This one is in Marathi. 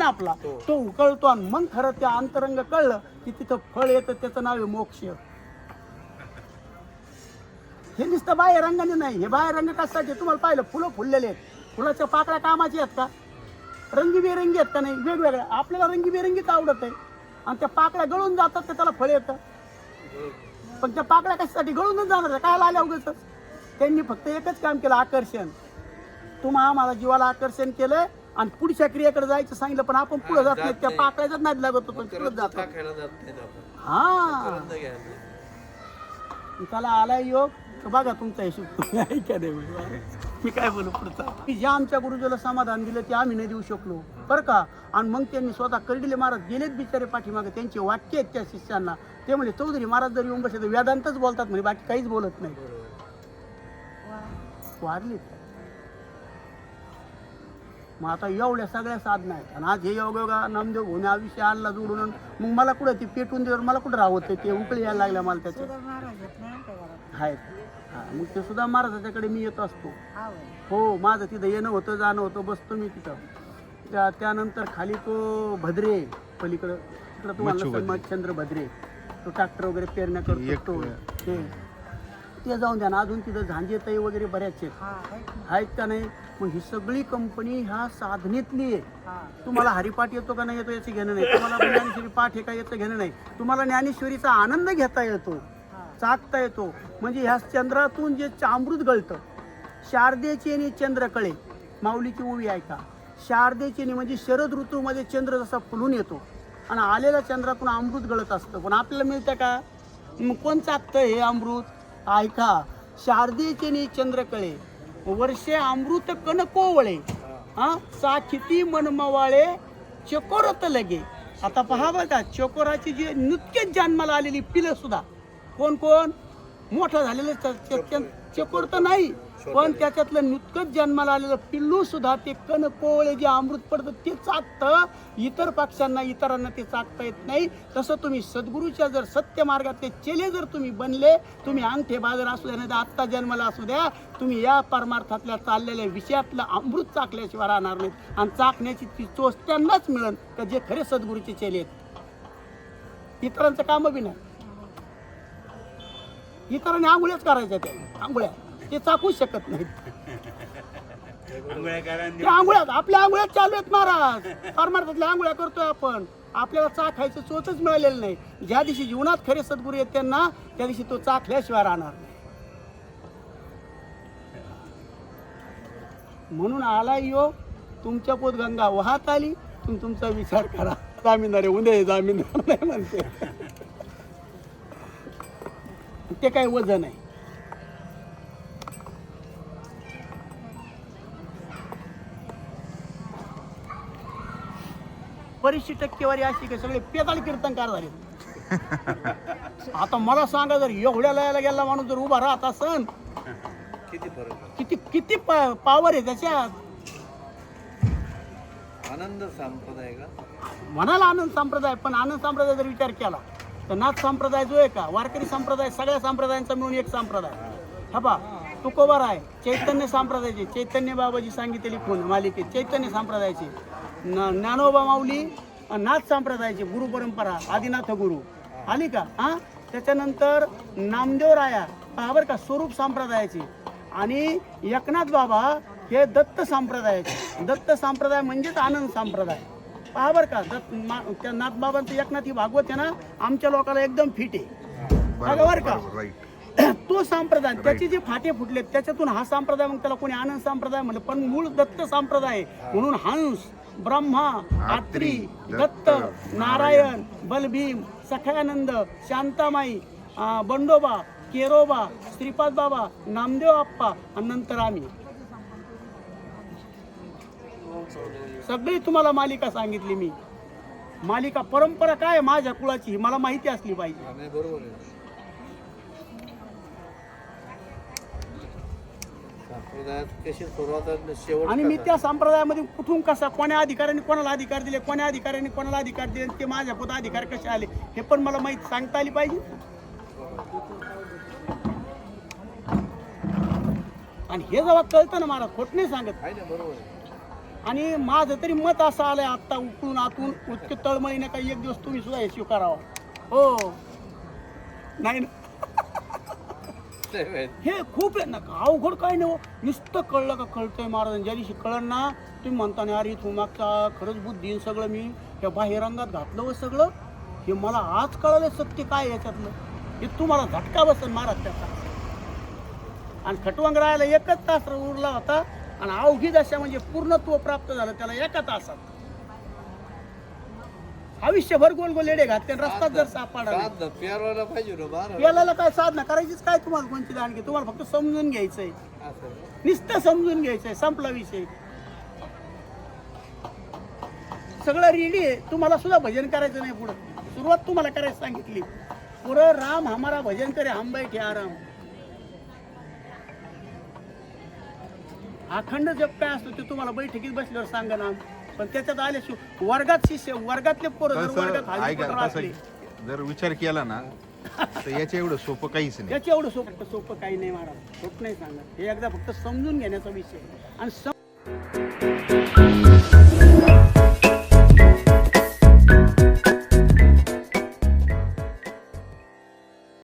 आपला तो उकळतो आणि मग खरं त्या अंतरंग कळलं की तिथं फळ येतं, त्याचं नाव आहे मोक्ष. हे नुसतं बाह्य रंगाने नाही, हे बाह्य रंग कशासाठी तुम्हाला पाहिलं फुलं फुललेले आहेत, फुलाच्या पाकळ्या कामाची आहेत का? रंगीबेरंगी आहेत का? नाही, वेगवेगळ्या. आपल्याला रंगीबेरंगीच आवडत आहे आणि त्या पाकळ्या गळून जातात तर त्याला फळ येतं. पण त्या पाकळ्या कशासाठी गळूनच जाणार, काय आल्या उगाच? त्यांनी फक्त एकच काम केलं, आकर्षण. तुम्हाला आम्हाला जीवाला आकर्षण केलं आणि पुढच्या क्रियेकडे जायचं सांगितलं, पण आपण पुढे जात नाही, त्या पाकळ्याचाच नाद लागत होतो, पुढे जातो. हा, त्याला आलाय योग. बघा तुमचा हिशोब ऐका नाही, मी काय बोलू पुढचा. जे आमच्या गुरुजीला समाधान दिलं ते आम्ही नाही देऊ शकलो बरं का. आणि मग त्यांनी स्वतः कर्डिले महाराज गेलेत बिचारे पाठीमागे, त्यांचे वाक्य आहेत त्या शिष्यांना. ते म्हणजे चौधरी महाराज जर येऊन बसले तर वेदांतच बोलतात म्हणजे, बाकी काहीच बोलत नाही. वारलीत. मग आता एवढ्या सगळ्या साधना आहेत आणि आज हे योगा नामदेव होणे हा विषय आणला जोडून, मग मला कुठं ते पेटून देवर मला कुठं राहत ते उकळी यायला लागल्या मला त्याचे आहेत. हा, मग ते सुद्धा महाराजाच्याकडे मी येत असतो. हो, माझं तिथं येणं होतं, जाणं होतं, बसतो मी तिथं. त्यानंतर खाली तो भद्रे पलीकडं, तिकडं तुम्हाला चंद्र भद्रे, तो ट्रॅक्टर वगैरे पेरण्या करतो ते जाऊन द्या ना. अजून तिथं झांजेताई वगैरे बऱ्याच आहेत का नाही. मग ही सगळी कंपनी ह्या साधनेतली आहे. तुम्हाला हरिपाठ येतो का नाही येतो याचं घेणं नाही, तुम्हाला ज्ञानेश्वरी पाठ हे का याचं घेणं नाही, तुम्हाला ज्ञानेश्वरीचा आनंद घेता येतो, चाकता येतो. म्हणजे ह्या चंद्रातून जे अमृत गळतं, शारदेची आणि चंद्रकळे, माऊलीची ओवी ऐका. शारदेची म्हणजे शरद ऋतूमध्ये चंद्र जसा फुलून येतो आणि आलेल्या चंद्रातून अमृत गळत असतं, पण आपल्याला मिळतं का? मग कोण चाकतं हे अमृत? ऐका, शारदेचे चंद्रकळे वर्षे अमृत कणकोवळे, हा साखिती मनमवाळे चकोरत लगे. आता पहा बघा, चकोराची जी नुकतेच जन्माला आलेली पिलं सुद्धा, कोण कोण मोठं झालेलं चकोर तर नाही, पण त्याच्यातलं नुकतंच जन्माला आलेलं पिल्लू सुद्धा ते कणकोवळे जे अमृत पडतं ते चाकतं. इतर पक्षांना इतरांना ते चाकता येत नाही. तसं तुम्ही सद्गुरूच्या जर सत्य मार्गातले चेले जर तुम्ही बनले, तुम्ही अंगठे बाजार असू द्या नाही तर आत्ता जन्माला असू द्या, तुम्ही या परमार्थातल्या चाललेल्या विषयातलं अमृत चाकल्याशिवाय राहणार नाहीत. आणि चाकण्याची ती चोच त्यांनाच मिळेल का जे खरे सद्गुरूचे चेले आहेत. इतरांचं काम बी नाही. इतरांनी आंघोळ्याच करायच्या, त्या आंघोळ्या ते चाकूच शकत नाहीत. आंघोळ्यात आपल्या आंघोळ्यात चालू आहेत महाराज, परमार्थातल्या आंघोळ्या करतोय आपण. आपल्याला चाखायचं चोचच मिळालेलं नाही. ज्या दिवशी जीवनात खरे सद्गुरू आहेत त्यांना, त्या दिवशी तो चाखल्याशिवाय राहणार नाही. म्हणून आला योग, तुमच्या पोत गंगा वाहत आली, तुम्ही तुमचा विचार करा. जामीनदार उद्या जामीनदार नाही म्हणते, ते काही वजन आहे. बरीचशी टक्केवारी अशी की सगळे पेदाळ कीर्तनकार झाले. आता मला सांगा, जर एवढ्या लयाला गेला माणूस जर उभा राहत असन, किती किती पावर आहे त्याच्यात. आनंद संप्रदाय का म्हणाला आनंद संप्रदाय, पण आनंद संप्रदाय जर विचार केला तर नाथ संप्रदाय जो आहे का, वारकरी संप्रदाय, सगळ्या संप्रदायांचा मिळून एक संप्रदाय. हा पा तुकोबार आहे, चैतन्य संप्रदायाचे, चैतन्य बाबाजी सांगितलेली खूण मालिकेत चैतन्य संप्रदायाचे, ज्ञानोबा माऊली नाथ संप्रदायाचे, गुरु परंपरा आदिनाथ गुरु आली का. हा, त्याच्यानंतर नामदेव राया बरं का, स्वरूप संप्रदायाचे, आणि एकनाथ बाबा हे दत्त संप्रदायाचे. दत्त संप्रदाय म्हणजेच आनंद संप्रदाय. पहा बरं का, त्या नाथबाबांचं एकनाथी भागवत आहे ना, आमच्या लोकांना एकदम फिट आहे बरं का. तो संप्रदाय, त्याचे जे फाटे फुटले त्याच्यातून हा संप्रदाय, मग त्याला कोणी आनंद संप्रदाय म्हणलं, पण मूळ दत्त संप्रदाय. म्हणून हंस, ब्रह्मा, आत्री, दत्त, नारायण, बलभीम, सखयानंद, शांतामाई, बंडोबा, केरोबा, श्रीपाद बाबा, नामदेव आप्पा आणि नंतर आम्ही. सगळी तुम्हाला मालिका सांगितली मी. मालिका परंपरा काय माझ्या कुळाची मला माहिती असली पाहिजे. बरोबर आहे. आणि मी त्या संप्रदायामध्ये कुठून कसा, कोण्या अधिकाऱ्यांनी कोणाला अधिकार दिले, कोण्या अधिकाऱ्यांनी कोणाला अधिकार दिले, ते माझ्या पोत अधिकार कसे आले हे पण मला माहिती सांगता आली पाहिजे. आणि हे जेव्हा कळतं ना महाराज, खोट नाही सांगत. आणि माझं तरी मत असं आलंय आत्ता उकळून आतून उतके तळमळीने काही एक दिवस तुम्ही सुद्धा हे स्वीकारावं. हो नाही ना, हे खूप आहे ना, अवघड काय नाही हो. नुसतं कळलं का कळतंय महाराज. ज्या दिवशी कळलं ना तुम्ही म्हणता ना अरे तू मागचा खरंच बुद्धीन सगळं मी ह्या बाहेरंगात घातलं व सगळं हे मला आज कळलं सत्य काय याच्यातलं. हे तुम्हाला झटका बसेल महाराज त्याचा. आणि खटवंग राहायला एकच तास उरला होता आणि अवघी दशा म्हणजे पूर्णत्व प्राप्त झालं त्याला एका तासात. आयुष्यभर गोल गोल लेडे घातले रस्त्यात जर सापडा प्यारवाला पाहिजे रे बारा. याला काय साधना करायचीच काय तुम्हाला कोणती आणखी तुम्हाला फक्त समजून घ्यायचंय. असं. नुसतं समजून घ्यायचंय संपला विषय. सगळं रेडी आहे. तुम्हाला सुद्धा भजन करायचं नाही. पुढं सुरुवात तुम्हाला करायची सांगितली. पुरं राम हमारा भजन करे हम बैठे आराम. अखंड जप काय असतो ते तुम्हाला बैठकीत बसल्यावर सांगा ना. पण त्याच्यात आल्याशिवाय वर्गात शिष्य वर्गातले पोरं जर वर्गात तसं हाजी ऐका पत्र तसं असले, जर विचार केला ना तर याच्या एवढं सोपं काहीच नाही. त्याच्या एवढं सोपं काही नाही महाराज. सोपं नाही सांगा. हे एकदा फक्त समजून घेण्याचा विषय आणि